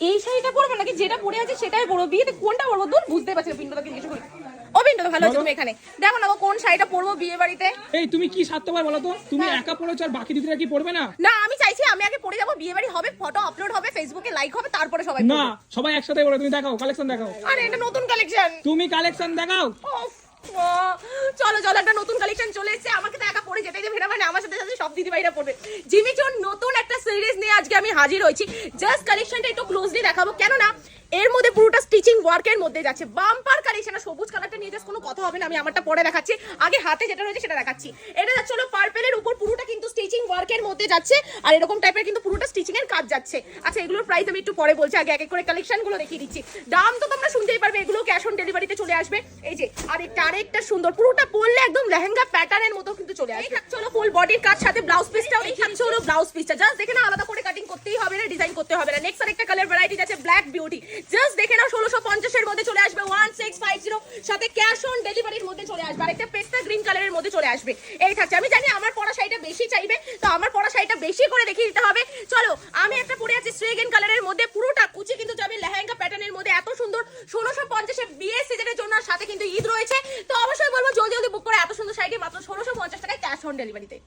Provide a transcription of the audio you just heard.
এই শাড়িটা পরবো নাকি যেটা পরে আছে সেটাই পরবো? বিয়েতে কোনটা পরবো দূর বুঝতে পারছি না। পিন্টুদাকে জিজ্ঞেস করি। ও পিন্টু ভালো আছে তুমি এখানে? দেখো না কোন শাড়িটা পরবো বিয়ে বাড়িতে। এই তুমি কি স্বার্থপর বলো তো? তুমি একা পড়েছো আর বাকি দিদিরা কি পড়বে না? না আমি চাইছি আমি আগে পরে যাবো, বিয়ে বাড়ি হবে, ফটো আপলোড হবে, ফেসবুকে লাইক হবে, তারপরে সবাই না, সবাই একসাথে পড়ো। তুমি দেখাও, কালেকশন দেখাও। আরে এটা নতুন কালেকশন। তুমি কালেকশন দেখাও। চলো চলো, একটা নতুন কালেকশন চলে এসেছে। আমাকে তো একা পড়ে যেতে যে ভেড়া, মানে আমার সাথে সাথে সব দিদি ভাইরা পড়বে। জিমি চোর নতুন একটা সিরিজ নিয়ে আজকে আমি হাজির হয়েছি। জাস্ট কালেকশনটা একটু ক্লোজলি দেখাবো, কেন না এর মধ্যে পুরোটা স্টিচিং ওয়ার্কের মধ্যে যাচ্ছে। Bumper collection. সবুজ কালারটা নিয়ে জাস্ট কোনো কথা হবে না, আমি আমারটা পরে দেখাচ্ছি। আগে হাতে যেটা রয়েছে সেটা দেখাচ্ছি। এটা যাচ্ছে হলো পার্পেলের উপর, পুরোটা কিন্তু স্টিচিং ওয়ার্কের মধ্যে যাচ্ছে, আর এরকম টাইপের কিন্তু পুরোটা স্টিচিং এর কাজ যাচ্ছে। আচ্ছা এগুলোর প্রাইস আমি একটু পরে বলছি, আগে এক এক করে কালেকশন গুলো দেখিয়ে দিচ্ছি। দাম তো তোমরা শুনতেই পারবে, এগুলো ক্যাশ অন ডেলিভারিতে চলে আসবে। এই যে আরেকটা সুন্দর, পুরোটা পরলে একদম লেহেঙ্গা প্যাটার্নের মতো কিন্তু চলে আসবে। এই থাকছে হলো ফুল বডির কাজ, সাথে ব্লাউজ পিসটাও। এই থাকছে হলো ব্লাউজ পিসটা, জাস্ট দেখে না আলাদা করে কাটিং করতেই হবে না, ডিজাইন করতে হবে না। নেক্সট আরেকটা কালার ভ্যারাইটি আছে ব্ল্যাক বিউটি, জাস্ট দেখে নাও 1650 এর মধ্যে চলে আসবে, 1650 সাথে ক্যাশ অন ডেলিভারির মধ্যে চলে আসবে। আরেকটা পেস্তা গ্রিন কালারের মধ্যে চলে আসবে। এই থাকছে, আমি জানি আমার পরা শাড়িটা বেশি চাইবে, তো আমার পরা শাড়িটা বেশি করে দেখিয়ে দিতে হবে। চলো আমি একটা পরে আছি স্ট্রেগেন কালারের মধ্যে, পুরোটা কুচি কিন্তু যাবে লেহেঙ্গা প্যাটার্নের মধ্যে, এত সুন্দর 1650 এ বিয়ে সিজনের জন্য, আর সাথে কিন্তু ঈদ রয়েছে। তো অবশ্যই বলবো জলদি জলদি বুক করে এত সুন্দর শাড়িটি মাত্র 1650 টাকায় ক্যাশ অন ডেলিভারিতে।